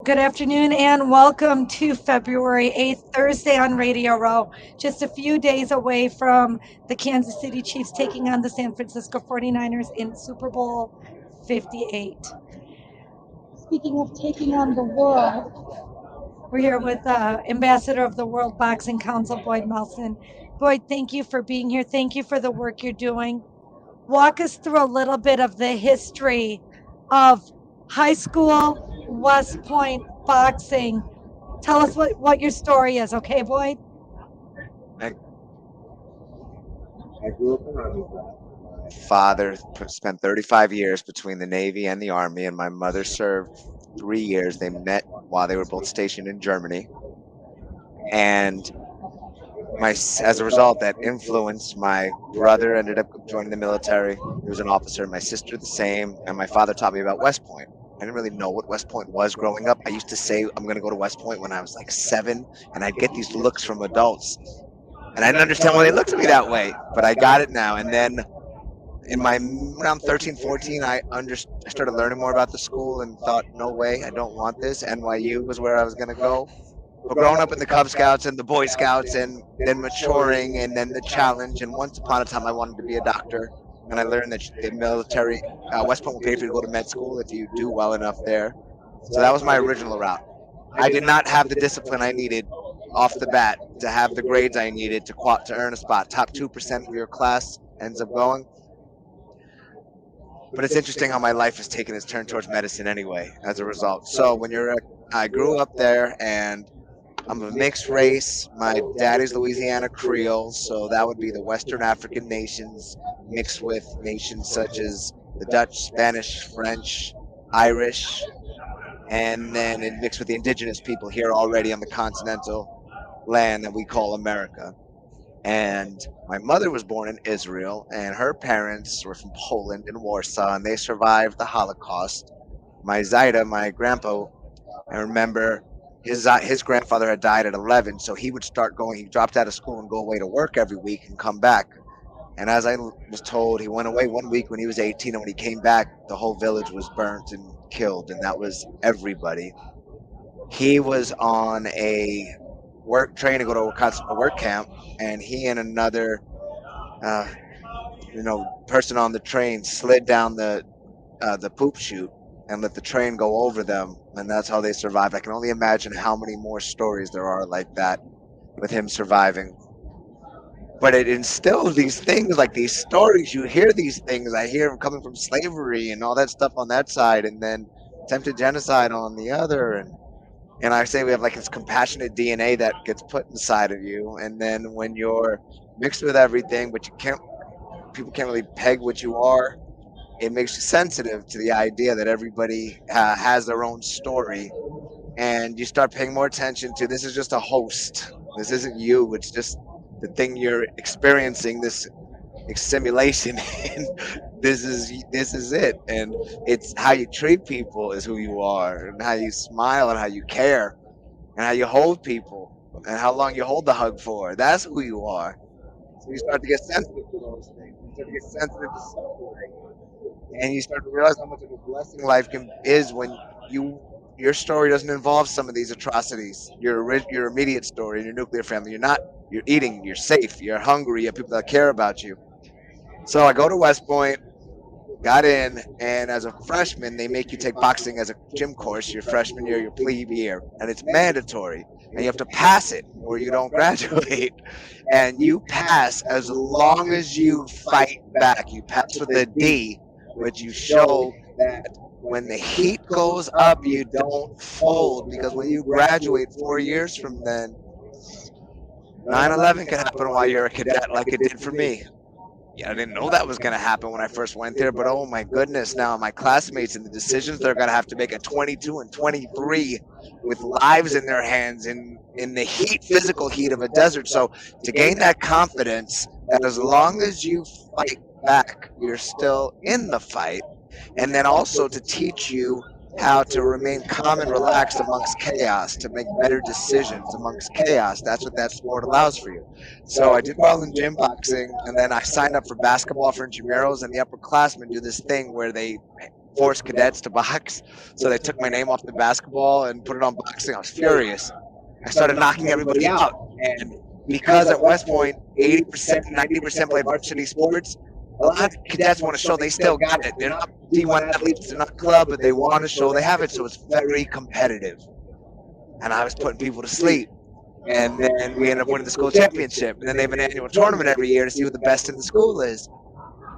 Good afternoon and welcome to February 8th, Thursday on Radio Row. Just a few days away from the Kansas City Chiefs taking on the San Francisco 49ers in Super Bowl 58. Speaking of taking on the world, we're here with Ambassador of the World Boxing Council, Boyd Melson. Boyd, thank you for being here. Thank you for the work you're doing. Walk us through a little bit of the history of high school West Point boxing. Tell us what your story is, okay, Boyd? I, I grew up in Army. Father spent 35 years between the Navy and the Army, and my mother served 3 years. They met while they were both stationed in Germany, and as a result, that influenced my brother. Ended up joining the military. He was an officer. My sister the same, and my father taught me about West Point. I didn't really know what West Point was growing up. I used to say I'm going to go to West Point when I was like 7, and I'd get these looks from adults, and I didn't understand why they looked at me that way. But I got it now, and then in my around 13, 14, I started learning more about the school and thought, no way, I don't want this. NYU was where I was going to go. But growing up in the Cub Scouts and the Boy Scouts and then maturing and then the challenge, and once upon a time I wanted to be a doctor. And I learned that the military, West Point will pay for you to go to med school if you do well enough there. So that was my original route. I did not have the discipline I needed off the bat to have the grades I needed to earn a spot. Top 2% of your class ends up going. But it's interesting how my life has taken its turn towards medicine anyway as a result. So I grew up there, and I'm a mixed race. My daddy's Louisiana Creole, so that would be the Western African nations mixed with nations such as the Dutch, Spanish, French, Irish, and then it mixed with the indigenous people here already on the continental land that we call America. And my mother was born in Israel, and her parents were from Poland in Warsaw, and they survived the Holocaust. My Zaida, my grandpa, I remember his grandfather had died at 11, so he would start going. He dropped out of school and go away to work every week and come back. And as I was told, he went away one week when he was 18, and when he came back, the whole village was burnt and killed, and that was everybody. He was on a work train to go to a work camp, and he and another uh, person on the train slid down the poop chute and let the train go over them, and that's how they survived. I can only imagine how many more stories there are like that with him surviving. But it instills these things, like these stories. You hear these things. I hear them coming from slavery and all that stuff on that side, and then attempted genocide on the other, and I say we have like this compassionate DNA that gets put inside of you, and then when you're mixed with everything, but people can't really peg what you are. It makes you sensitive to the idea that everybody has their own story, and you start paying more attention to this is just a host. This isn't you. It's just the thing you're experiencing. This simulation, and this is it. And it's how you treat people is who you are, and how you smile, and how you care, and how you hold people, and how long you hold the hug for. That's who you are. So you start to get sensitive to those things. You start to get sensitive to suffering, and you start to realize how much of a blessing life is when your story doesn't involve some of these atrocities. Your immediate story in your nuclear family. You're eating. You're safe. You're hungry. You have people that care about you. So I go to West Point, got in, and as a freshman, they make you take boxing as a gym course your freshman year, your plebe year, and it's mandatory, and you have to pass it or you don't graduate. And you pass as long as you fight back. You pass with a D, but you show that when the heat goes up, you don't fold, because when you graduate 4 years from then, 9/11 can happen while you're a cadet, like it did for me. Yeah, I didn't know that was going to happen when I first went there, but oh my goodness, now my classmates and the decisions they're going to have to make at 22 and 23 with lives in their hands in the physical heat of a desert. So to gain that confidence that as long as you fight back, you're still in the fight, and then also to teach you how to remain calm and relaxed amongst chaos, to make better decisions amongst chaos. That's what that sport allows for you. So I did well in gym boxing, and then I signed up for basketball for intramurals, and the upperclassmen do this thing where they force cadets to box. So they took my name off the basketball and put it on boxing. I was furious. I started knocking everybody out. And because at West Point, 80%, 90% play varsity sports, a lot of cadets want to show they still got it. They're not D1 athletes, they're not club, but they want to show they have it. So it's very competitive. And I was putting people to sleep. And then we ended up winning the school championship. And then they have an annual tournament every year to see who the best in the school is.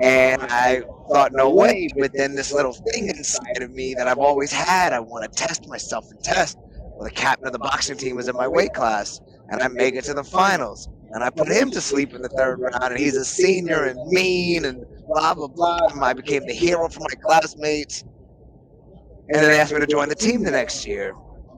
And I thought, no way. But then this little thing inside of me that I've always had, I want to test myself and test. Well, the captain of the boxing team was in my weight class, and I make it to the finals. And I put him to sleep in the third round, and he's a senior and mean and blah, blah, blah. And I became the hero for my classmates. And then they asked me to join the team the next year.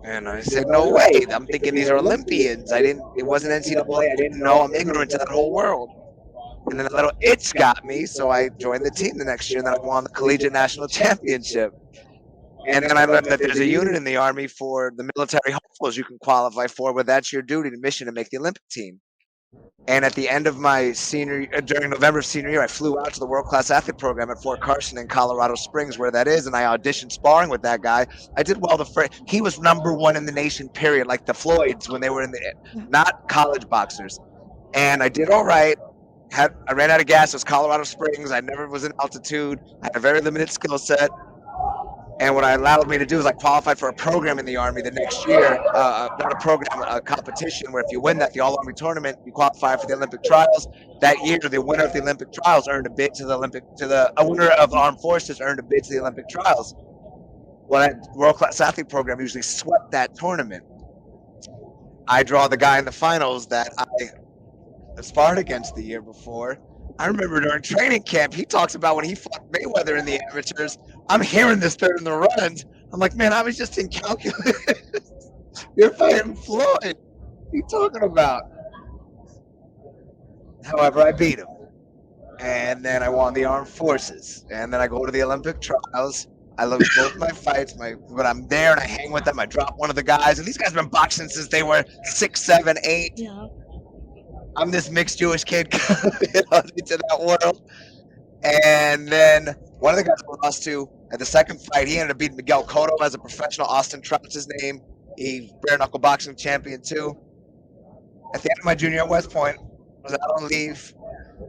And I said, no way. I'm thinking these are Olympians. It wasn't NCAA. I didn't know. I'm ignorant to that whole world. And then a little itch got me, so I joined the team the next year, and then I won the collegiate national championship. And then I learned that there's a unit in the Army for the military hopefuls you can qualify for, where that's your duty and mission to make the Olympic team. And at the end of my during November of senior year, I flew out to the World Class Athlete Program at Fort Carson in Colorado Springs, where that is, and I auditioned sparring with that guy. I did well. He was #1 in the nation, period, like the Floyds when they were not college boxers. And I did all right. I ran out of gas. It was Colorado Springs. I never was in altitude. I had a very limited skill set. And what it allowed me to do is I qualified for a program in the Army the next year, not a program, a competition where if you win that, the All-Army tournament, you qualify for the Olympic trials. That year, the winner of the Olympic trials earned a bid to a winner of Armed Forces earned a bid to the Olympic trials. Well, that world-class athlete program usually swept that tournament. I draw the guy in the finals that I sparred against the year before. I remember during training camp, he talks about when he fought Mayweather in the amateurs. I'm hearing this during the runs. I'm like, man, I was just incalculable. You're fighting Floyd. What are you talking about? However, I beat him. And then I won the Armed Forces. And then I go to the Olympic trials. I lose both my fights, but I'm there and I hang with them. I drop one of the guys. And these guys have been boxing since they were 6, 7, 8. Yeah. I'm this mixed Jewish kid into that world. And then one of the guys I lost to at the second fight, he ended up beating Miguel Cotto as a professional. Austin Trout's his name. He's bare knuckle boxing champion too. At the end of my junior at West Point, I was out on leave,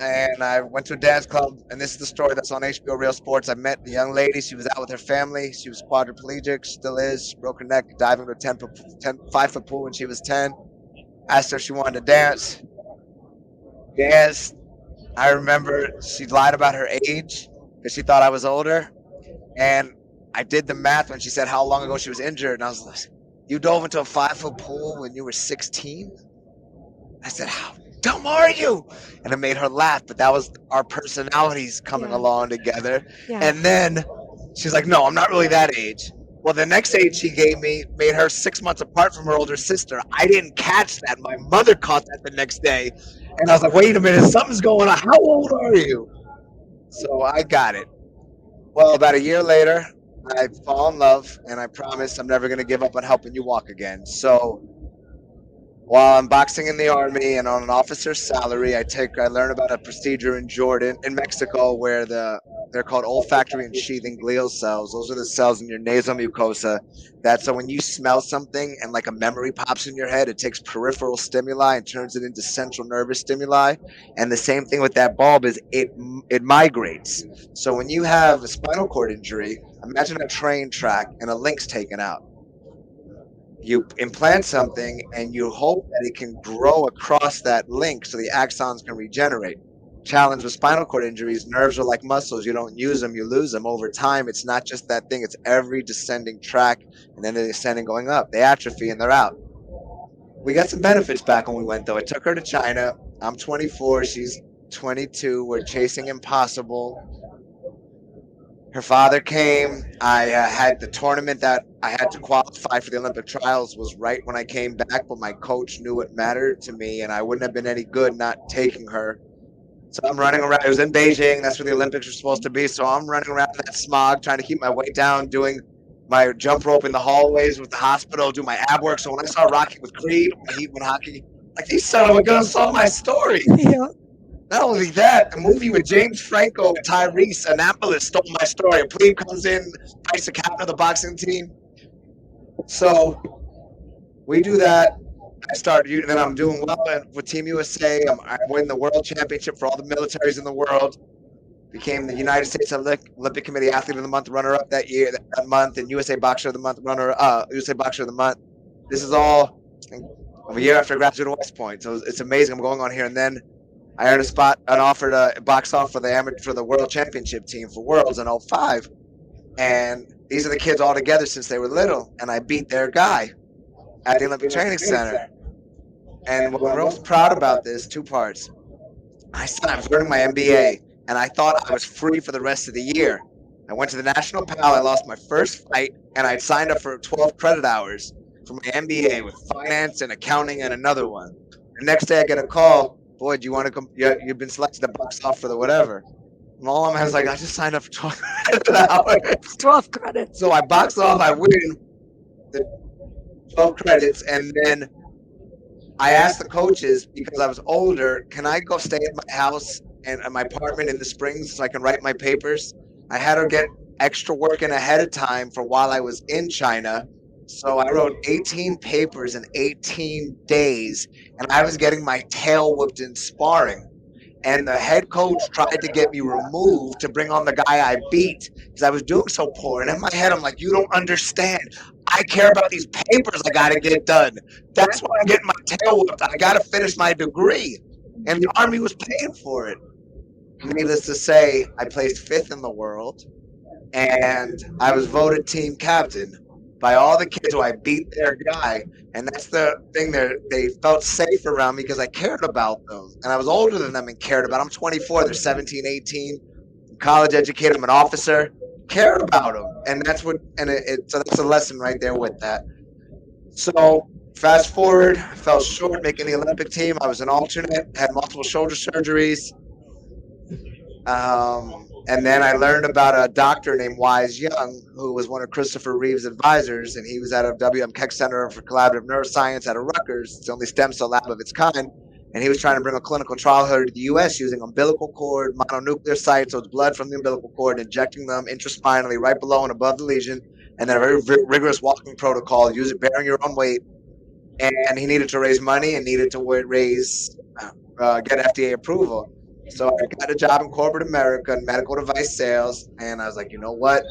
and I went to a dance club. And this is the story that's on HBO Real Sports. I met the young lady. She was out with her family. She was quadriplegic, still is. She broke her neck diving to a 5-foot pool when she was 10. Asked her if she wanted to dance. Danced. I remember she lied about her age because she thought I was older. And I did the math when she said how long ago she was injured. And I was like, you dove into a 5-foot pool when you were 16? I said, how dumb are you? And it made her laugh. But that was our personalities coming along together. Yeah. And then she's like, no, I'm not really that age. Well, the next age she gave me made her 6 months apart from her older sister. I didn't catch that. My mother caught that the next day. And I was like, wait a minute, something's going on. How old are you? So I got it. Well, about a year later, I fall in love, and I promise I'm never going to give up on helping you walk again. So while I'm boxing in the Army and on an officer's salary, I learn about a procedure in Mexico, where they're called olfactory and sheathing glial cells. Those are the cells in your nasal mucosa so when you smell something and like a memory pops in your head, it takes peripheral stimuli and turns it into central nervous stimuli. And the same thing with that bulb is it migrates. So when you have a spinal cord injury, imagine a train track and a link's taken out. You implant something and you hope that it can grow across that link so the axons can regenerate. Challenge with spinal cord injuries, nerves are like muscles. You don't use them, you lose them. Over time, it's not just that thing, it's every descending track and then the ascending going up. They atrophy and they're out. We got some benefits back when we went, though. I took her to China. I'm 24, she's 22. We're chasing impossible. Her father came. I had the tournament that I had to qualify for the Olympic trials was right when I came back, but my coach knew what mattered to me, and I wouldn't have been any good not taking her. So I'm running around. It was in Beijing. That's where the Olympics were supposed to be. So I'm running around in that smog, trying to keep my weight down, doing my jump rope in the hallways with the hospital, do my ab work. So when I saw Rocky with Creed, when Heat went hockey, like, these son of a gun saw my story. Yeah. Not only that, the movie with James Franco and Tyrese Annapolis stole my story. A plebe comes in, fights the captain of the boxing team. So we do that. Then I'm doing well with Team USA. I win the world championship for all the militaries in the world. Became the United States Olympic Committee Athlete of the Month runner-up that month, and USA Boxer of the Month USA Boxer of the Month. This is all a year after I graduated at West Point, so it's amazing. I'm going on here, and then I earned an offer to box off for the World Championship team for Worlds in 05. And these are the kids all together since they were little, and I beat their guy at the Olympic Training Center. And what I'm most proud about this, two parts. I was learning my MBA, and I thought I was free for the rest of the year. I went to the National Pal, I lost my first fight, and I'd signed up for 12 credit hours for my MBA with finance and accounting and another one. The next day I get a call, boy, do you want to come? You've been selected to box off for the whatever. My mom was like, I just signed up for 12 credit hours. 12 credits. So I box off, I win the 12 credits, and then I asked the coaches, because I was older, can I go stay at my house and my apartment in the Springs so I can write my papers? I had to get extra work in ahead of time for while I was in China. So I wrote 18 papers in 18 days, and I was getting my tail whooped in sparring. And the head coach tried to get me removed to bring on the guy I beat because I was doing so poor. And in my head, I'm like, you don't understand. I care about these papers I got to get done. That's why I'm getting my tail whooped. I got to finish my degree. And the Army was paying for it. Needless to say, I placed 5th in the world, and I was voted team captain by all the kids who I beat their guy. And that's the thing, they felt safe around me because I cared about them. And I was older than them and cared about them. I'm 24, they're 17, 18, college educated, I'm an officer, care about them. And that's what, so that's a lesson right there with that. So fast forward, fell short making the Olympic team. I was an alternate, had multiple shoulder surgeries. And then I learned about a doctor named Wise Young, who was one of Christopher Reeve's advisors, and he was at a WM Keck Center for Collaborative Neuroscience at Rutgers. It's the only stem cell lab of its kind. And he was trying to bring a clinical trial here to the U.S. using umbilical cord, mononuclear sites, so it's blood from the umbilical cord, injecting them intraspinally right below and above the lesion, and then a very rigorous walking protocol, use it bearing your own weight. And he needed to raise money and needed to get FDA approval. So I got a job in corporate America in medical device sales, and I was like, you know what?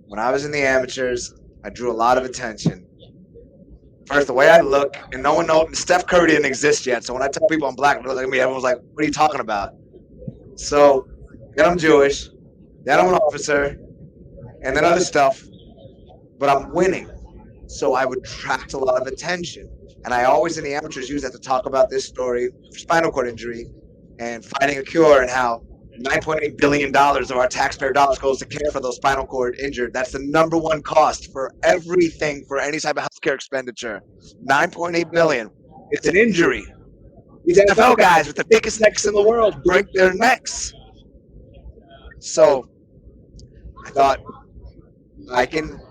When I was in the amateurs, I drew a lot of attention. First, the way I look, and no one knows, Steph Curry didn't exist yet. So when I tell people I'm black, everyone's like, what are you talking about? So then I'm Jewish, then I'm an officer, and then other stuff, but I'm winning. So I would attract a lot of attention. And I always in the amateurs use that to talk about this story, spinal cord injury, and finding a cure, and how $9.8 billion of our taxpayer dollars goes to care for those spinal cord injured. That's the number one cost for everything, for any type of healthcare expenditure. $9.8 billion. It's an injury. These NFL guys with the thickest necks in the world break their necks. So I thought,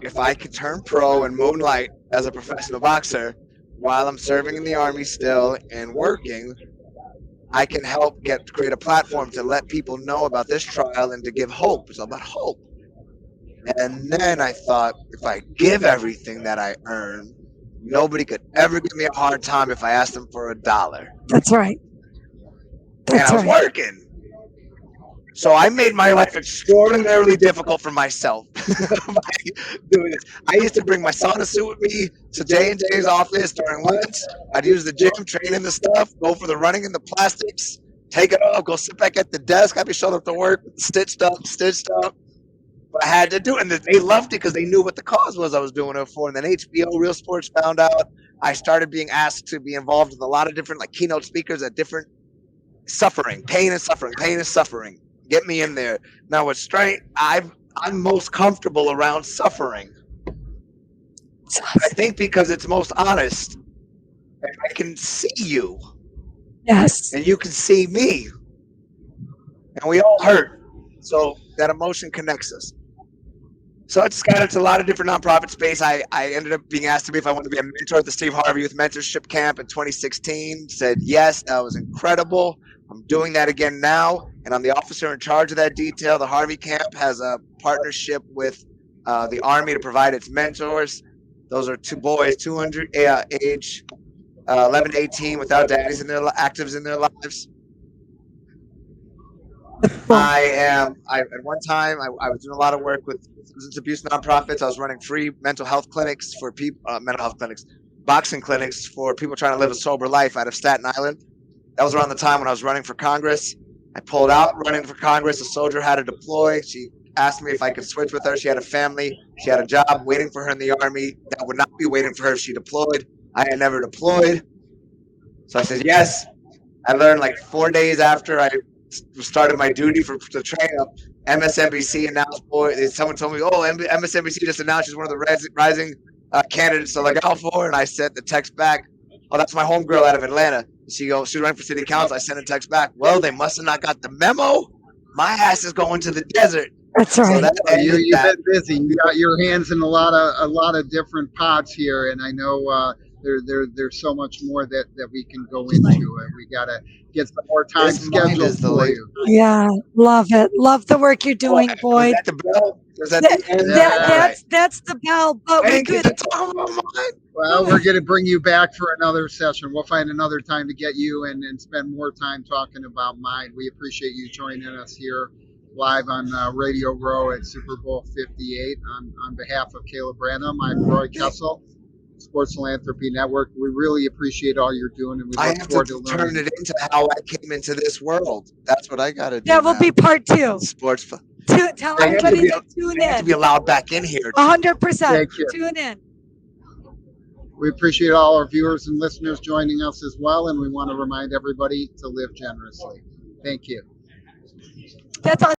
if I could turn pro and moonlight as a professional boxer while I'm serving in the Army still and working, I can help create a platform to let people know about this trial and to give hope. It's all about hope. And then I thought, if I give everything that I earn, nobody could ever give me a hard time if I asked them for $1. That's right. And I was working. So I made my life extraordinarily difficult for myself by doing this. I used to bring my sauna suit with me to J&J's office during lunch. I'd use the gym, train in the stuff, go for the running in the plastics, take it off, go sit back at the desk. I'd be showing up to work, stitched up. But I had to do it, and they loved it because they knew what the cause was I was doing it for. And then HBO, Real Sports found out. I started being asked to be involved with a lot of different keynote speakers at different pain and suffering. Get me in there. Now, what's strange, I'm most comfortable around suffering. I think because it's most honest. I can see you. Yes. And you can see me. And we all hurt. So that emotion connects us. So I just got into a lot of different nonprofit space. I ended up being asked to be if I wanted to be a mentor at the Steve Harvey Youth Mentorship Camp in 2016. Said yes. That was incredible. I'm doing that again now, and I'm the officer in charge of that detail. The Harvey Camp has a partnership with the Army to provide its mentors. Those are two boys, 200 age 11 to 18, without daddies in their actives in their lives. At one time, I was doing a lot of work with substance abuse nonprofits. I was running free mental health clinics for people, mental health clinics, boxing clinics for people trying to live a sober life out of Staten Island. That was around the time when I was running for Congress. I pulled out running for Congress. A soldier had to deploy. She asked me if I could switch with her. She had a family. She had a job waiting for her in the Army that would not be waiting for her if she deployed. I had never deployed. So I said yes. I learned like 4 days after I started my duty for the train up. MSNBC announced, someone told me, MSNBC just announced she's one of the rising candidates to look out for. And I sent the text back, oh, that's my homegirl out of Atlanta. She was running for city council. I sent a text back, well, they must have not got the memo. My ass is going to the desert. That's right. So you've been busy. You got your hands in a lot of different pots here, and I know there's so much more that we can go into, and we gotta get some more time scheduled for you. Yeah, love it. Love the work you're doing, Boyd. Was that the bell? Was that the end? That's the bell. But we could talk about mine. Well, we're going to bring you back for another session. We'll find another time to get you and spend more time talking about mine. We appreciate you joining us here live on Radio Row at Super Bowl 58. On behalf of Kayla Bradham, I'm Roy Kessel, Sports Philanthropy Network. We really appreciate all you're doing, and we look forward to learning. Turn it into how I came into this world. That's what I got to do. That will be part 2. Sports. Tell everybody to tune in. To be allowed back in here. 100%. Tune in. We appreciate all our viewers and listeners joining us as well, and we want to remind everybody to live generously. Thank you. That's all.